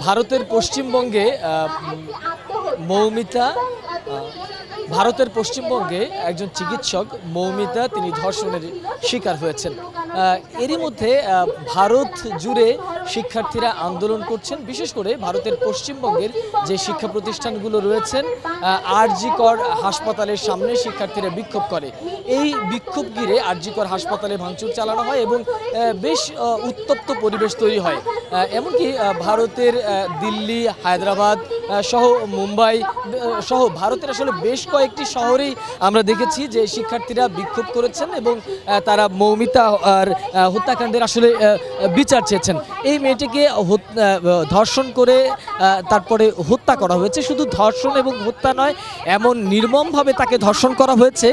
ভারতের পশ্চিমবঙ্গে মৌমিতা ভারতের পশ্চিমবঙ্গে একজন চিকিৎসক মৌমিতা তিনি ধর্ষণের শিকার হয়েছেন। এরই মধ্যে ভারত জুড়ে শিক্ষার্থীরা আন্দোলন করছেন। বিশেষ করে ভারতের পশ্চিমবঙ্গের যে শিক্ষা প্রতিষ্ঠানগুলো রয়েছেন আরজি কর হাসপাতালের সামনে শিক্ষার্থীরা বিক্ষোভ করে। এই বিক্ষোভ ঘিরে আরজি কর হাসপাতালে ভাঙচুর চালানো হয় এবং বেশ উত্তপ্ত পরিবেশ তৈরি হয়। এমনকি ভারতের দিল্লি, হায়দ্রাবাদ সহ মুম্বাই সহ ভারতের আসলে বেশ কয়েকটি শহরেই আমরা দেখেছি যে শিক্ষার্থীরা বিক্ষোভ করেছেন এবং তারা মৌমিতা আর হত্যাকাণ্ডের আসলে বিচার চেয়েছেন। এই মেয়েটিকে ধর্ষণ করে তারপরে হত্যা করা হয়েছে। শুধু ধর্ষণ এবং হত্যা নয়, এমন নির্মমভাবে তাকে ধর্ষণ করা হয়েছে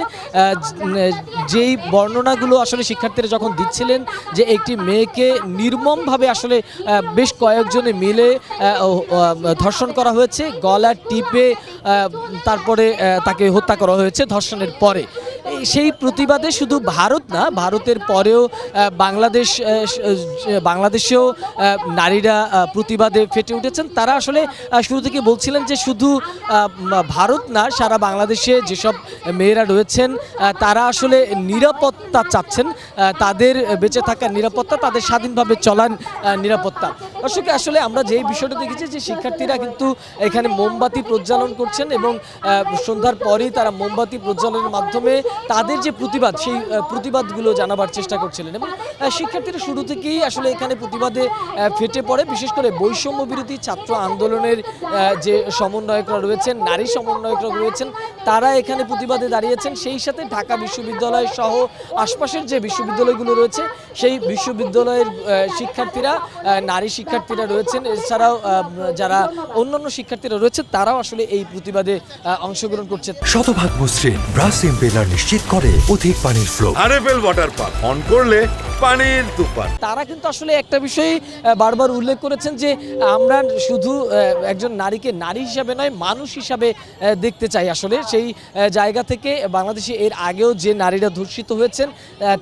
যেই বর্ণনাগুলো আসলে শিক্ষার্থীরা যখন দিচ্ছিলেন যে একটি মেয়েকে নির্মমভাবে আসলে বেশ কয়েকজনে মিলে ধর্ষণ করা হয়েছে, গলা টিপে তারপরে তাকে হত্যা করা হয়েছে ধর্ষণের পরে। সেই প্রতিবাদে শুধু ভারত না, ভারতের পরেও বাংলাদেশেও নারীরা প্রতিবাদে ফেটে উঠেছেন। তারা আসলে শুরু থেকে বলছিলেন যে শুধু ভারত না, সারা বাংলাদেশে যেসব মেয়েরা রয়েছেন তারা আসলে নিরাপত্তা চাচ্ছেন, তাদের বেঁচে থাকার নিরাপত্তা, তাদের স্বাধীনভাবে চলার নিরাপত্তা। দর্শক, আসলে আমরা যেই বিষয়টা দেখেছি যে শিক্ষার্থীরা কিন্তু এখানে মোমবাতি প্রজ্বালন করছেন এবং সন্ধ্যার পরেই তারা মোমবাতি প্রজ্বালনের মাধ্যমে তাদের যে প্রতিবাদ সেই প্রতিবাদগুলো জানাবার চেষ্টা করছিলেন। এবং শিক্ষার্থীরা শুরু থেকেই আসলে এখানে প্রতিবাদে ফেটে পড়ে। বিশেষ করে বৈষম্য বিরোধী ছাত্র আন্দোলনের যে সমন্বয়করা রয়েছেন, নারী সমন্বয়করা রয়েছেন, তারা এখানে প্রতিবাদে দাঁড়িয়েছেন। সেই সাথে ঢাকা বিশ্ববিদ্যালয় সহ আশপাশের যে বিশ্ববিদ্যালয়গুলো রয়েছে সেই বিশ্ববিদ্যালয়ের শিক্ষার্থীরা, নারী শিক্ষার্থীরা রয়েছেন, এছাড়াও যারা অন্যান্য শিক্ষার্থীরা রয়েছে তারাও আসলে এই প্রতিবাদে অংশগ্রহণ করছে। শতভাগ মসৃণ ব্রাশ ইম্পেলার নিশ্চিত করে অধিক পানির flow. RFL water pump on করলে পানির তুফান। তারা কিন্তু আসলে একটা বিষয় বারবার উল্লেখ করেছেন যে আমরা শুধু একজন নারীকে নারী হিসাবে নয়, মানুষ হিসাবে দেখতে চাই। আসলে সেই জায়গা থেকে বাংলাদেশে এর আগেও যে নারীরা ধর্ষিত হয়েছেন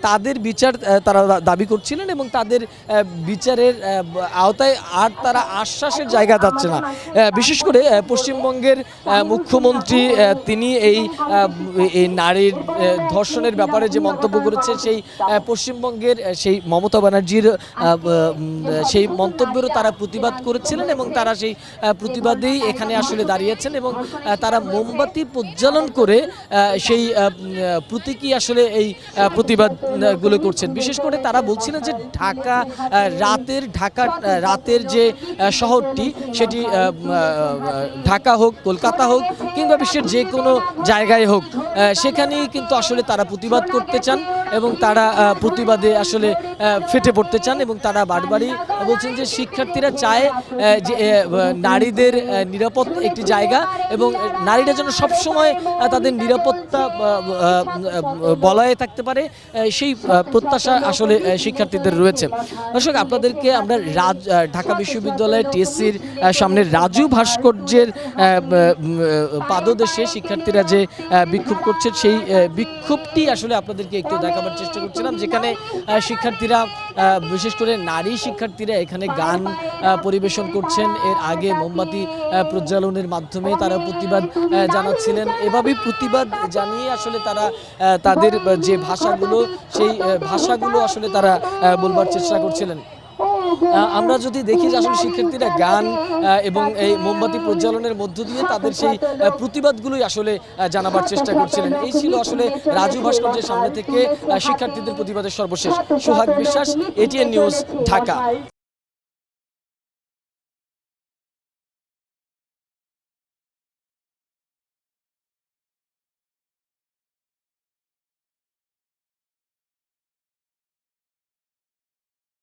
তাদের বিচার তারা দাবি করছিলেন এবং তাদের বিচারের আওতায় আর তারা আশ্বাসের জায়গা যাচ্ছে না। বিশেষ করে পশ্চিমবঙ্গের মুখ্যমন্ত্রী তিনি এই নারীর ধর্ষণের ব্যাপারে যে মন্তব্য করেছে সেই পশ্চিমবঙ্গের সেই মমতা ব্যানার্জির সেই মন্তব্যেরও তারা প্রতিবাদ করেছিলেন এবং তারা সেই প্রতিবাদেই এখানে আসলে দাঁড়িয়েছেন এবং তারা মোমবাতি প্রজ্বালন করে সেই প্রতীকী আসলে এই প্রতিবাদগুলো করছেন। বিশেষ করে তারা বলছিলেন যে রাতের যে শহরটি সেটি ঢাকা হোক, কলকাতা হোক কিংবা বিশ্বের যে কোনো জায়গায় হোক, সেখানেই কিন্তু আসলে তারা প্রতিবাদ করতে চান এবং তারা প্রতিবাদে আসলে ফেটে পড়তে চান এবং তারা বারবারই বলছেন যে শিক্ষার্থীরা চায় যে নারীদের নিরাপদ একটি জায়গা এবং নারীরা যেন সবসময় তাদের নিরাপত্তা বলয়ে থাকতে পারে, সেই প্রত্যাশা আসলে শিক্ষার্থীদের রয়েছে। দর্শক, আপনাদেরকে আমরা ঢাকা বিশ্ববিদ্যালয়ের টিএসসির সামনে রাজু ভাস্কর্যের পাদদেশে শিক্ষার্থীরা যে বিক্ষোভ করছেন সেই বিক্ষোভটি আসলে আপনাদেরকে একটু দেখাবার চেষ্টা করছিলাম, যেখানে শিক্ষার্থীরা, বিশেষ করে নারী শিক্ষার্থীরা এখানে গান পরিবেশন করছেন। এর আগে মোমবাতি প্রজ্বালনের মাধ্যমে তারা প্রতিবাদ জানাচ্ছিলেন। এভাবেই প্রতিবাদ জানিয়ে আসলে তারা তাদের যে ভাষাগুলো সেই ভাষাগুলো আসলে তারা বলবার চেষ্টা করছিলেন। আমরা যদি দেখি যে আসলে শিক্ষার্থীরা গান এবং এই মোমবাতি প্রজ্বালনের মধ্য দিয়ে তাদের সেই প্রতিবাদগুলোই আসলে জানাবার চেষ্টা করছিলেন। এই ছিল আসলে রাজু ভাস্কর্যের সামনে থেকে শিক্ষার্থীদের প্রতিবাদের সর্বশেষ। সোহাগ বিশ্বাস, এটিএন নিউজ, ঢাকা।